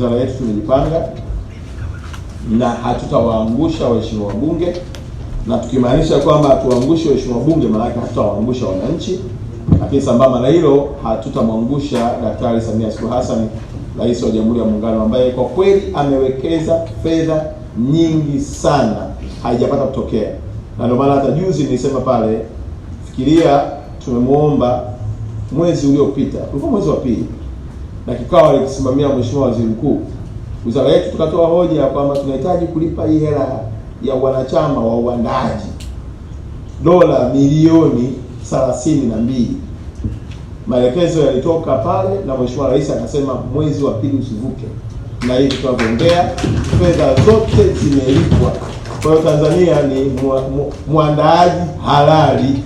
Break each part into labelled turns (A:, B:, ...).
A: Wizara yetu tumejipanga na hatutawaangusha waheshimiwa wabunge, na tukimaanisha kwamba hatuwaangushe waheshimiwa wabunge maana yake hatutawaangusha wananchi, lakini sambamba na hilo hatutamwangusha Daktari Samia Suluhu Hassan, Rais wa Jamhuri ya Muungano, ambaye kwa kweli amewekeza fedha nyingi sana haijapata kutokea. Na ndio maana hata juzi nilisema pale, fikiria tumemuomba mwezi uliopita, ulikuwa mwezi wa pili, na kikao alikisimamia Mheshimiwa Waziri Mkuu, wizara yetu tukatoa hoja kwamba tunahitaji kulipa hii hela ya wanachama wa uandaaji dola milioni 32. Maelekezo yalitoka pale na Mheshimiwa Rais akasema mwezi wa pili usivuke, na hivi tunavyoongea fedha zote zimelipwa. Kwa hiyo Tanzania ni muandaaji halali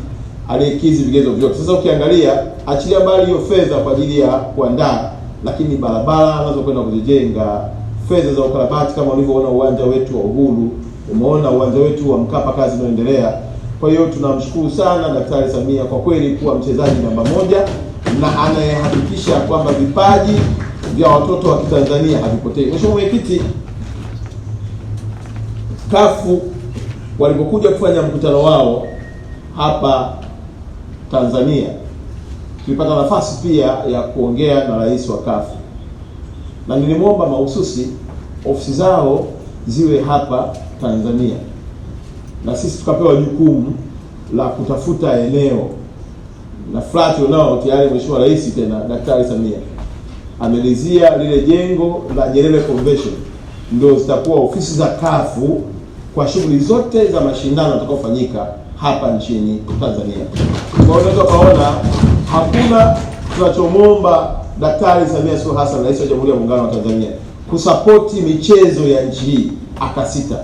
A: aliyekidhi vigezo vyote. Sasa ukiangalia, achilia mbali hiyo fedha kwa ajili ya kuandaa, lakini barabara anazokwenda kuzijenga, fedha za ukarabati kama ulivyoona uwanja wetu wa Uhuru, umeona uwanja wetu wa Mkapa, kazi inaendelea. Kwa hiyo tunamshukuru sana Daktari Samia kwa kweli kuwa mchezaji namba moja na anayehakikisha kwamba vipaji vya watoto wa Kitanzania havipotei. Mheshimiwa Mwenyekiti, kafu walipokuja kufanya mkutano wao hapa Tanzania, tulipata nafasi pia ya kuongea na rais wa kafu, na nilimwomba mahususi ofisi zao ziwe hapa Tanzania, na sisi tukapewa jukumu la kutafuta eneo na flat nao tayari. Mheshimiwa Rais tena Daktari Samia amelizia lile jengo la Nyerere Convention, ndio zitakuwa ofisi za kafu kwa shughuli zote za mashindano yatakayofanyika hapa nchini Tanzania. Kwa hiyo unaweza kuona hakuna tunachomwomba Daktari Samia Suluhu Hassan, Rais wa Jamhuri ya Muungano wa Tanzania, kusapoti michezo ya nchi hii akasita.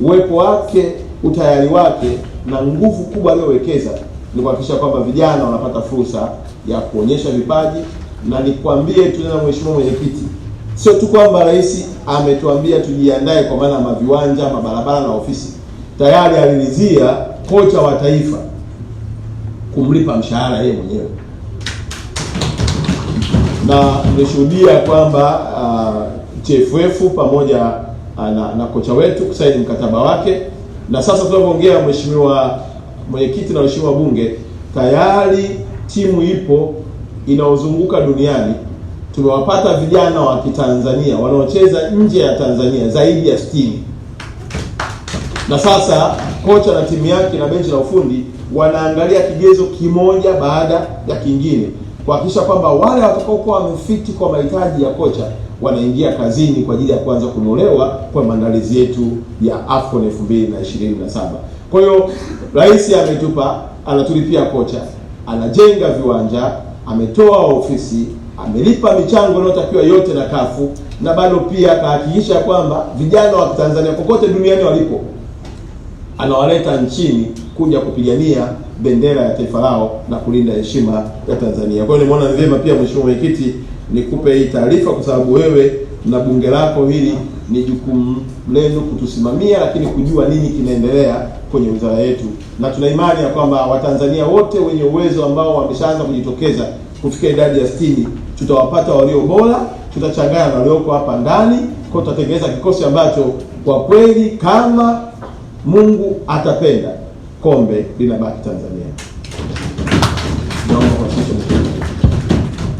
A: Uwepo wake, utayari wake na nguvu kubwa aliyowekeza ni kuhakikisha kwamba vijana wanapata fursa ya kuonyesha vipaji. Na nikwambie tu na Mheshimiwa Mwenyekiti, sio tu kwamba rais ametuambia tujiandae kwa maana maviwanja, mabarabara na ofisi, tayari aliridhia kocha wa taifa kumlipa mshahara yeye mwenyewe, na nimeshuhudia kwamba TFF pamoja na kocha wetu kusaini mkataba wake, na sasa tunavyoongea Mheshimiwa Mwenyekiti na waheshimiwa bunge, tayari timu ipo inaozunguka duniani. Tumewapata vijana wa Kitanzania wanaocheza nje ya Tanzania zaidi ya 60, na sasa kocha na timu yake na benchi la ufundi wanaangalia kigezo kimoja baada ya kingine kuhakikisha kwamba wale watakaokuwa wamefiti kwa mahitaji ya kocha wanaingia kazini kwa ajili ya kuanza kunolewa kwa maandalizi yetu ya AFCON 2027. Kwa hiyo rais anatulipia kocha, anajenga viwanja, ametoa ofisi, amelipa michango inayotakiwa yote na kafu, na bado pia kahakikisha kwamba vijana wa Tanzania kokote duniani walipo anawaleta nchini kuja kupigania bendera ya taifa lao na kulinda heshima ya Tanzania. Kwa hiyo nimeona ni vyema pia Mheshimiwa Mwenyekiti nikupe hii taarifa, kwa sababu wewe na bunge lako hili ni jukumu lenu kutusimamia, lakini kujua nini kinaendelea kwenye wizara yetu, na tuna imani ya kwamba Watanzania wote wenye uwezo ambao wameshaanza kujitokeza kufika idadi ya 60 tutawapata walio bora, tutachanganya na walioko hapa ndani, kwa tutatengeneza kikosi ambacho kwa kweli kama Mungu atapenda kombe linabaki Tanzania.